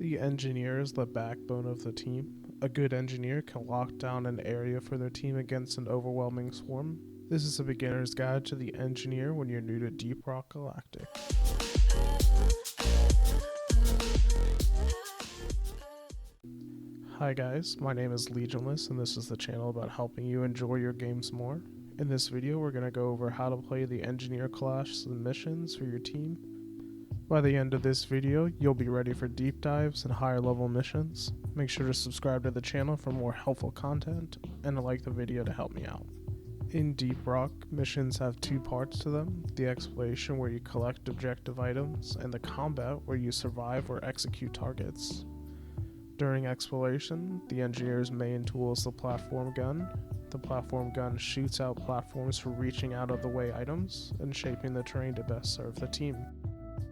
The engineer is the backbone of the team. A good engineer can lock down an area for their team against an overwhelming swarm. This is a beginner's guide to the engineer when you're new to Deep Rock Galactic. Hi guys, my name is Legionless and this is the channel about helping you enjoy your games more. In this video we're going to go over how to play the engineer class and missions for your team. By the end of this video, you'll be ready for deep dives and higher level missions. Make sure to subscribe to the channel for more helpful content, and to like the video to help me out. In Deep Rock, missions have two parts to them: the exploration where you collect objective items, and the combat where you survive or execute targets. During exploration, the engineer's main tool is the platform gun. The platform gun shoots out platforms for reaching out of the way items and shaping the terrain to best serve the team.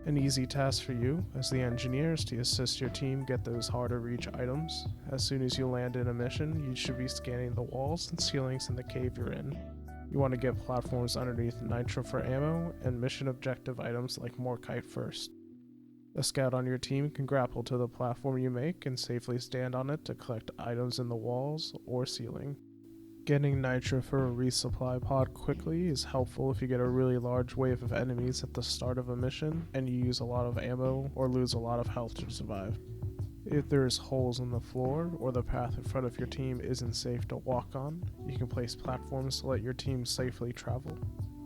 An easy task for you, as the engineer, is to assist your team get those harder reach items. As soon as you land in a mission, you should be scanning the walls and ceilings in the cave you're in. You want to get platforms underneath nitro for ammo, and mission objective items like Morkite first. A scout on your team can grapple to the platform you make and safely stand on it to collect items in the walls or ceiling. Getting nitro for a resupply pod quickly is helpful if you get a really large wave of enemies at the start of a mission and you use a lot of ammo or lose a lot of health to survive. If there's holes in the floor or the path in front of your team isn't safe to walk on, you can place platforms to let your team safely travel.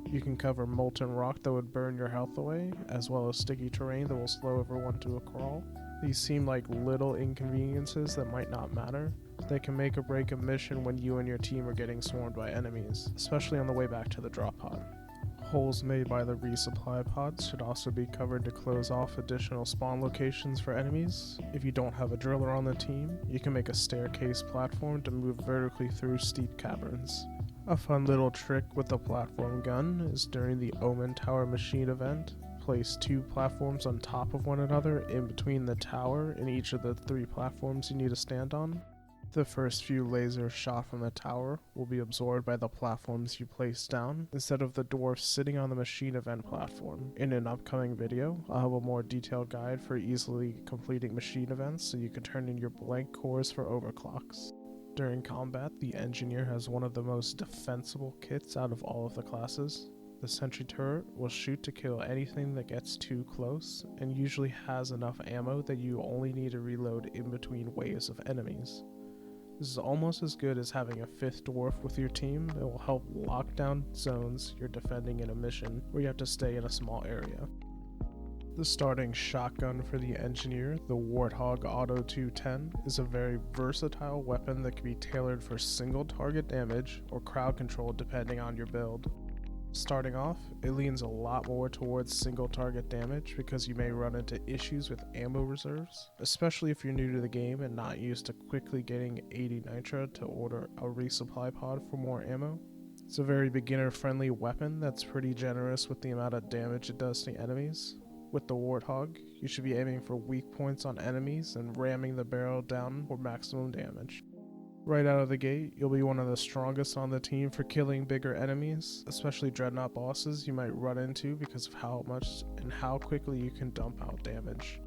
You can cover molten rock that would burn your health away, as well as sticky terrain that will slow everyone to a crawl. These seem like little inconveniences that might not matter. They can make or break a mission when you and your team are getting swarmed by enemies, especially on the way back to the drop pod. Holes made by the resupply pods should also be covered to close off additional spawn locations for enemies. If you don't have a driller on the team, you can make a staircase platform to move vertically through steep caverns. A fun little trick with the platform gun is during the Omen Tower machine event, place two platforms on top of one another in between the tower and each of the three platforms you need to stand on. The first few lasers shot from the tower will be absorbed by the platforms you place down, instead of the dwarfs sitting on the machine event platform. In an upcoming video, I'll have a more detailed guide for easily completing machine events so you can turn in your blank cores for overclocks. During combat, the engineer has one of the most defensible kits out of all of the classes. The sentry turret will shoot to kill anything that gets too close, and usually has enough ammo that you only need to reload in between waves of enemies. This is almost as good as having a fifth dwarf with your team that will help lock down zones you're defending in a mission where you have to stay in a small area. The starting shotgun for the engineer, the Warthog Auto 210, is a very versatile weapon that can be tailored for single target damage or crowd control depending on your build. Starting off, it leans a lot more towards single target damage because you may run into issues with ammo reserves, especially if you're new to the game and not used to quickly getting 80 nitro to order a resupply pod for more ammo. It's a very beginner friendly weapon that's pretty generous with the amount of damage it does to enemies. With the Warthog, you should be aiming for weak points on enemies and ramming the barrel down for maximum damage. Right out of the gate, you'll be one of the strongest on the team for killing bigger enemies, especially dreadnought bosses you might run into because of how much and how quickly you can dump out damage.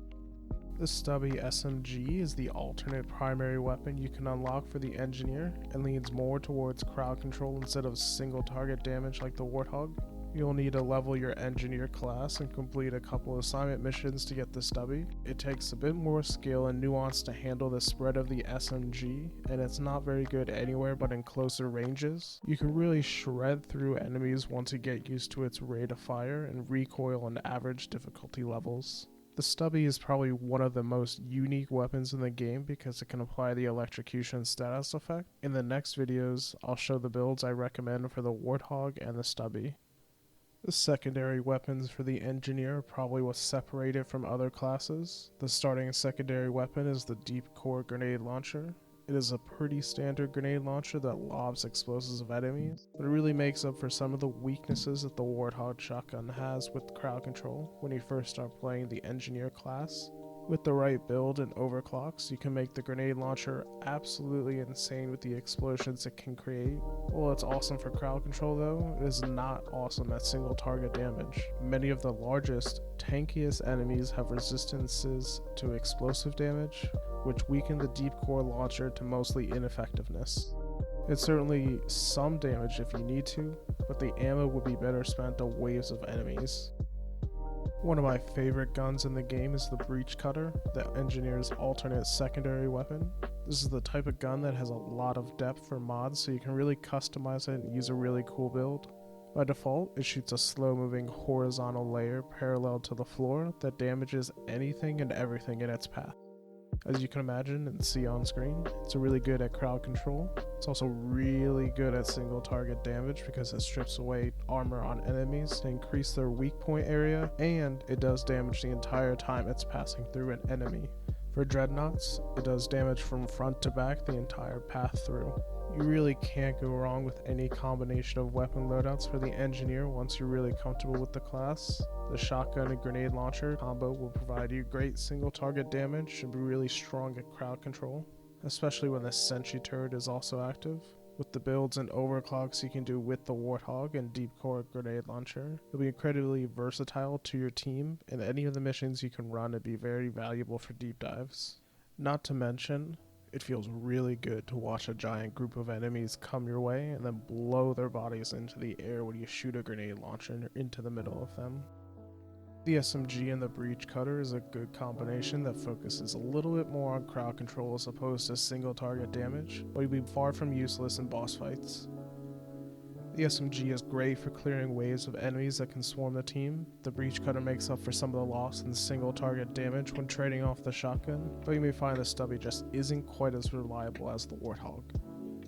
The stubby SMG is the alternate primary weapon you can unlock for the engineer and leans more towards crowd control instead of single target damage like the Warthog. You'll need to level your engineer class and complete a couple assignment missions to get the stubby. It takes a bit more skill and nuance to handle the spread of the SMG, and it's not very good anywhere but in closer ranges. You can really shred through enemies once you get used to its rate of fire and recoil and average difficulty levels. The stubby is probably one of the most unique weapons in the game because it can apply the electrocution status effect. In the next videos, I'll show the builds I recommend for the Warthog and the stubby. The secondary weapons for the engineer are probably what separate it from other classes. The starting secondary weapon is the Deep Core Grenade Launcher. It is a pretty standard grenade launcher that lobs explosives of enemies, but it really makes up for some of the weaknesses that the Warthog shotgun has with crowd control when you first start playing the engineer class. With the right build and overclocks, you can make the grenade launcher absolutely insane with the explosions it can create. While it's awesome for crowd control though, it is not awesome at single target damage. Many of the largest, tankiest enemies have resistances to explosive damage, which weaken the deep core launcher to mostly ineffectiveness. It's certainly some damage if you need to, but the ammo would be better spent on waves of enemies. One of my favorite guns in the game is the Breach Cutter, the Engineer's alternate secondary weapon. This is the type of gun that has a lot of depth for mods, so you can really customize it and use a really cool build. By default, it shoots a slow-moving horizontal layer parallel to the floor that damages anything and everything in its path. As you can imagine and see on screen, it's really good at crowd control. It's also really good at single target damage because it strips away armor on enemies to increase their weak point area, and it does damage the entire time it's passing through an enemy. For dreadnoughts, it does damage from front to back the entire path through. You really can't go wrong with any combination of weapon loadouts for the Engineer once you're really comfortable with the class. The shotgun and grenade launcher combo will provide you great single target damage and be really strong at crowd control, especially when the sentry turret is also active. With the builds and overclocks you can do with the Warthog and Deep Core grenade launcher, it'll be incredibly versatile to your team, and any of the missions you can run would be very valuable for deep dives. Not to mention, it feels really good to watch a giant group of enemies come your way and then blow their bodies into the air when you shoot a grenade launcher into the middle of them. The SMG and the Breach Cutter is a good combination that focuses a little bit more on crowd control as opposed to single target damage, but you'll be far from useless in boss fights. The SMG is great for clearing waves of enemies that can swarm the team. The Breach Cutter makes up for some of the loss in single target damage when trading off the shotgun, but you may find the Stubby just isn't quite as reliable as the Warthog.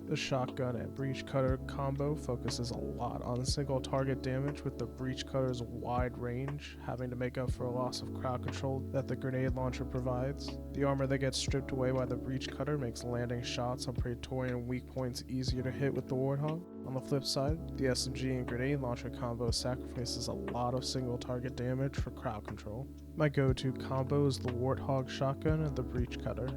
The shotgun and Breach Cutter combo focuses a lot on single target damage, with the Breach Cutter's wide range having to make up for a loss of crowd control that the grenade launcher provides. The armor that gets stripped away by the Breach Cutter makes landing shots on Praetorian weak points easier to hit with the Warthog. On the flip side, the SMG and grenade launcher combo sacrifices a lot of single target damage for crowd control. My go-to combo is the Warthog shotgun and the Breach Cutter.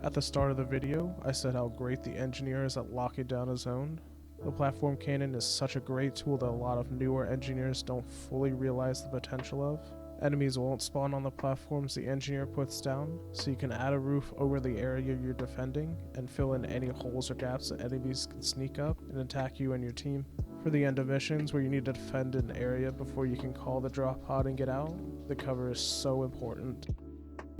At the start of the video, I said how great the Engineer is at locking down a zone. The platform cannon is such a great tool that a lot of newer engineers don't fully realize the potential of. Enemies won't spawn on the platforms the Engineer puts down, so you can add a roof over the area you're defending and fill in any holes or gaps that enemies can sneak up and attack you and your team. For the end of missions where you need to defend an area before you can call the drop pod and get out, the cover is so important.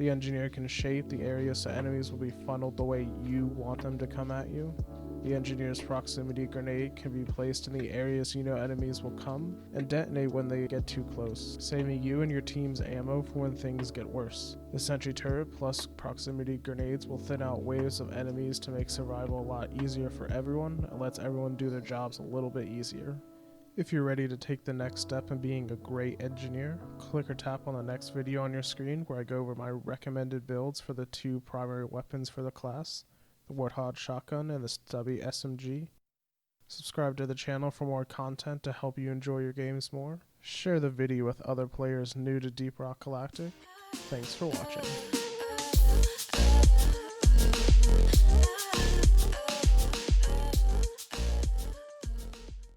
The Engineer can shape the area so enemies will be funneled the way you want them to come at you. The Engineer's proximity grenade can be placed in the areas you know enemies will come and detonate when they get too close, saving you and your team's ammo for when things get worse. The sentry turret plus proximity grenades will thin out waves of enemies to make survival a lot easier for everyone and lets everyone do their jobs a little bit easier. If you're ready to take the next step in being a great engineer, click or tap on the next video on your screen where I go over my recommended builds for the two primary weapons for the class, the Warthog shotgun and the Stubby SMG. Subscribe to the channel for more content to help you enjoy your games more. Share the video with other players new to Deep Rock Galactic. Thanks for watching.